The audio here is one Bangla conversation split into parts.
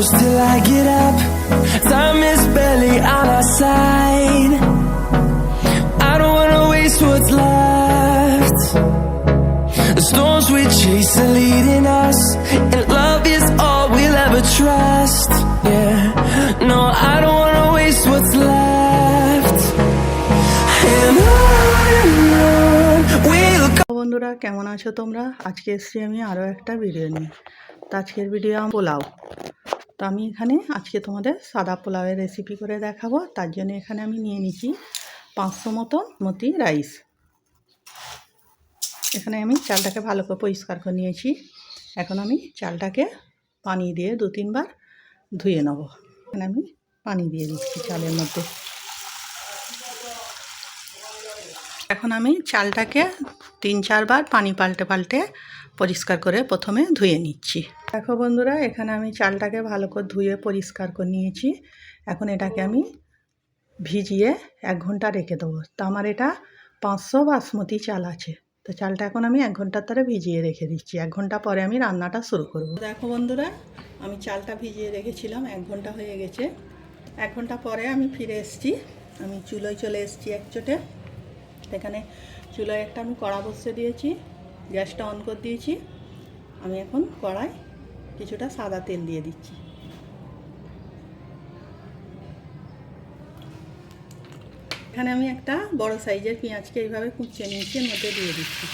close till I get up. Time is barely on our side. I don't wanna waste what's left. The storms we chase are leading us, and love is all we'll ever trust. Yeah, no, I don't wanna waste what's left. And on we'll go. বন্ধুরা কেমন আছো তোমরা? আজকে এসেছি আমি আরও একটা ভিডিও নিয়ে। তো আজকের ভিডিও পোলাও। তো আমি এখানে আজকে তোমাদের সাদা পোলাওয়ের রেসিপি করে দেখাবো। তার জন্য এখানে আমি নিয়ে নিচ্ছি 500 মতো রাইস। এখানে আমি চালটাকে ভালো করে পরিষ্কার করে নিয়েছি। এখন আমি চালটাকে পানি দিয়ে 2-3 বার ধুয়ে নেব। এখানে আমি পানি দিয়ে দিচ্ছি চালের মধ্যে। এখন আমি চালটাকে 3-4 বার পানি পাল্টে পরিষ্কার করে প্রথমে ধুয়ে নিচ্ছি। দেখো বন্ধুরা, এখানে আমি চালটাকে ভালো করে ধুয়ে পরিষ্কার করে নিয়েছি। এখন এটাকে আমি ভিজিয়ে 1 ঘন্টা রেখে দেবো। তো আমার এটা 500 বাসমতি চাল আছে। তো চালটা এখন আমি 1 ঘন্টার ধরে ভিজিয়ে রেখে দিচ্ছি। 1 ঘন্টা পরে আমি রান্নাটা শুরু করব। দেখো বন্ধুরা, আমি চালটা ভিজিয়ে রেখেছিলাম, 1 ঘন্টা হয়ে গেছে। 1 ঘন্টা পরে আমি ফিরে এসেছি। আমি চুলোয় চলে এসেছি একচোটে। এখানে চুলায় একটা আমি কড়া বসিয়ে দিয়েছি, গ্যাসটা অন করে দিয়েছি। আমি এখন কড়ায় কিছুটা সাদা তেল দিয়ে দিচ্ছি। এখানে আমি একটা বড় সাইজের পেঁয়াজকে এইভাবে কুচিয়ে নিয়েছি, এর মধ্যে দিয়ে দিচ্ছি।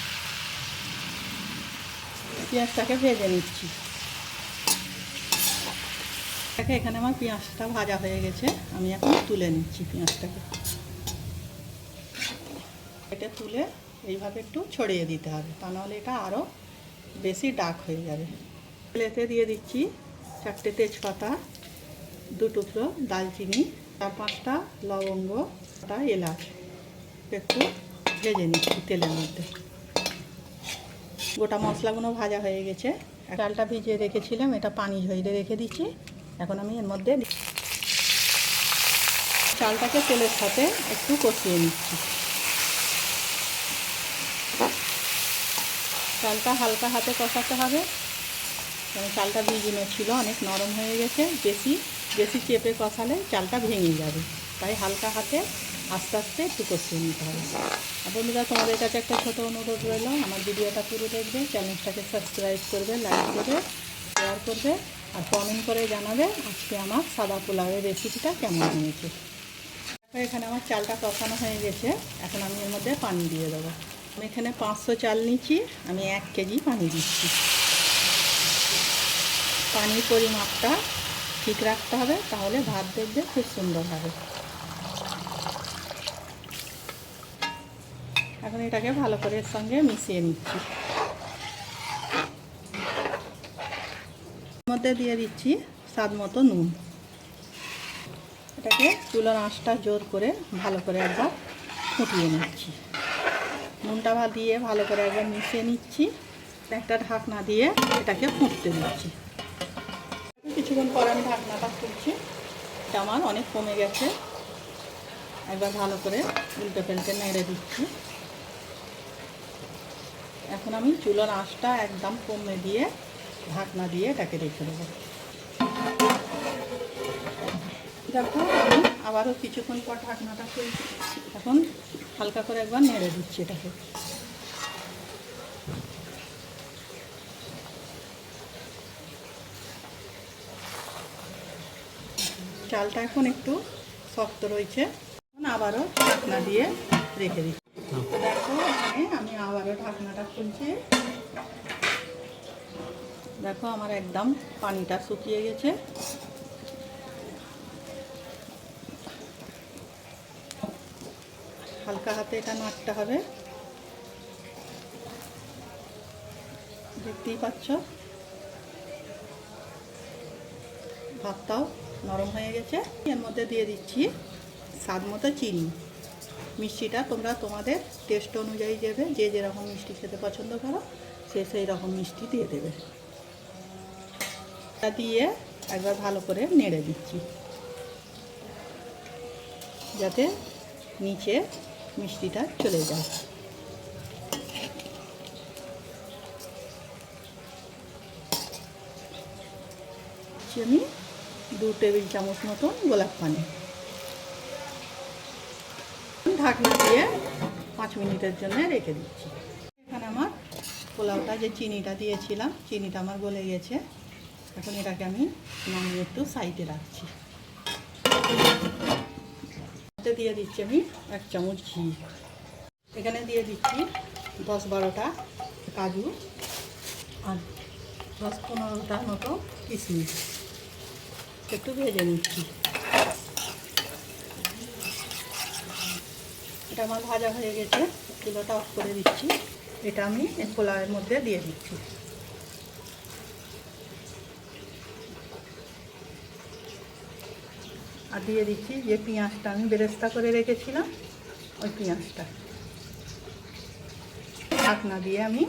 পেঁয়াজটাকে ভেজে নিচ্ছি। এখানে আমার পেঁয়াজটা ভাজা হয়ে গেছে, আমি এখন তুলে নিচ্ছি পেঁয়াজটাকে। এটা তুলে এইভাবে একটু ছড়িয়ে দিতে হবে, তা নাহলে এটা আরও বেশি ডার্ক হয়ে যাবে। তেলেতে দিয়ে দিচ্ছি 4টে তেজপাতা, 2 টুকরো দালচিনি, 4-5টা লবঙ্গ, 1টা এলাচ। একটু ভেজে নিচ্ছি তেলের মধ্যে। গোটা মশলাগুলো ভাজা হয়ে গেছে। চালটা ভিজিয়ে রেখেছিলাম, এটা পানি ঝরিয়ে রেখে দিচ্ছি। এখন আমি এর মধ্যে চালটাকে তেলের সাথে একটু কষিয়ে নিচ্ছি। চালটা হালকা হাতে কষাতে হবে, কারণ চালটা ভিজিয়ে ছিল, অনেক নরম হয়ে গেছে। বেশি চেপে কষালে চালটা ভেঙে যাবে, তাই হালকা হাতে আস্তে আস্তে একটু কষিয়ে নিতে হবে। আর বন্ধুরা, তোমাদের কাছে একটা ছোটো অনুরোধ রইল, আমার ভিডিওটা পুরো দেখবে, চ্যানেলটাকে সাবস্ক্রাইব করবে, লাইক করবে, শেয়ার করবে, আর কমেন্ট করে জানাবে আজকে আমার সাদা পোলাওয়ের রেসিপিটা কেমন হয়েছে। এখানে আমার চালটা কষানো হয়ে গেছে। এখন আমি এর মধ্যে পানি দিয়ে দেবো। আমি এখানে 500 চাল নিচ্ছি, আমি 1 কেজি পানি দিচ্ছি। পানির পরিমাপটা ঠিক রাখতে হবে, তাহলে ভাত দেখবে খুব সুন্দর হবে। এখন এটাকে ভালো করে এর সঙ্গে মিশিয়ে নিচ্ছি। এর মধ্যে দিয়ে দিচ্ছি স্বাদ মতো নুন। এটাকে চুলার আঁচটা জোর করে ভালো করে একবার ফুটিয়ে নিচ্ছি। নুনটা দিয়ে ভালো করে একবার মিশিয়ে নিচ্ছি। একটা ঢাকনা দিয়ে এটাকে ফুটতে দিচ্ছি। কিছুক্ষণ পরে আমি ঢাকনাটা খুলছি। এটা আমার অনেক কমে গেছে। একবার ভালো করে উল্টে পাল্টে নেড়ে দিচ্ছি। এখন আমি চুলার আঁচটা একদম কমে দিয়ে ঢাকনা দিয়ে এটাকে রেখে দেবো। দেখো, আমি আবারও কিছুক্ষণ পর ঢাকনাটা খুলছি। এখন হালকা করে একবার নেড়ে দিচ্ছি এটাকে। চালটা এখন একটু শক্ত রয়েছে, এখন আবারও ঢাকনা দিয়ে রেখে দিচ্ছি। দেখো, এখানে আমি আবারও ঢাকনাটা খুলছি। দেখো, আমার একদম পানিটা শুকিয়ে গেছে। হালকা হাতে এটা নাড়তে হবে। দেখতেই পাচ্ছ ভাতটাও নরম হয়ে গেছে। এর মধ্যে দিয়ে দিচ্ছি স্বাদ মতো চিনি। মিষ্টিটা তোমরা তোমাদের টেস্ট অনুযায়ী দেবে, যে যেরকম মিষ্টি খেতে পছন্দ করো সেই রকম মিষ্টি দিয়ে দেবে। এটা দিয়ে একবার ভালো করে নেড়ে দিচ্ছি, যাতে নিচে মিষ্টিটা চলে যায়। আমি 2 টেবিল চামচ মতন গোলাপ পানি। ঢাকনা দিয়ে 5 মিনিটের জন্য রেখে দিচ্ছি। এখানে আমার পোলাওটা যে চিনিটা দিয়েছিলাম, চিনিটা আমার গলে গেছে। এখন এটাকে আমি নামিয়ে একটু সাইডে রাখছি। এতে দিয়ে দিচ্ছি আমি 1 চামচ ঘি। এখানে দিয়ে দিচ্ছি 10-12টা কাজু আর 10-15টার মতো কিশমিশ। একটু ভেজে নিচ্ছি। এটা আমার ভাজা হয়ে গেছে, চুলাটা অফ করে দিচ্ছি। এটা আমি এই পোলাওয়ের মধ্যে দিয়ে দিচ্ছি। আর দিয়ে দিচ্ছি যে পেঁয়াজটা আমি বেরেস্তা করে রেখেছিলাম, ওই পেঁয়াজটা। ঢাকনা দিয়ে আমি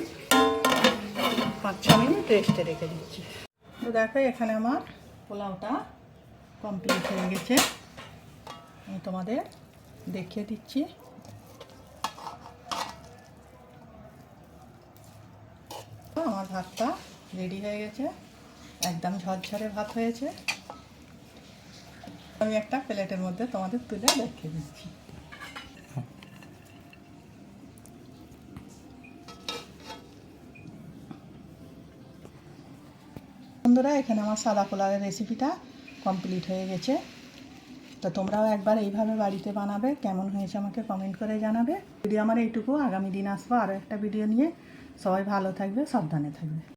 5-6 মিনিট রেস্টে রেখে দিচ্ছি। তো দেখো এখানে আমার পোলাওটা কমপ্লিট হয়ে গেছে। আমি তোমাদের দেখিয়ে দিচ্ছি। আমার ভাতটা রেডি হয়ে গেছে, একদম ঝরঝরে ভাত হয়েছে। আমি একটা প্লেটের মধ্যে তোমাদের তুলে দেখিয়ে দিচ্ছি। বন্ধুরা, এখানে আমার সাদা পোলাওয়ের রেসিপিটা কমপ্লিট হয়ে গেছে। তো তোমরাও একবার এইভাবে বাড়িতে বানাবে, কেমন হয়েছে আমাকে কমেন্ট করে জানাবে। ভিডিও আমার এইটুকু, আগামী দিন আসবো আরও একটা ভিডিও নিয়ে। সবাই ভালো থাকবে, সাবধানে থাকবে।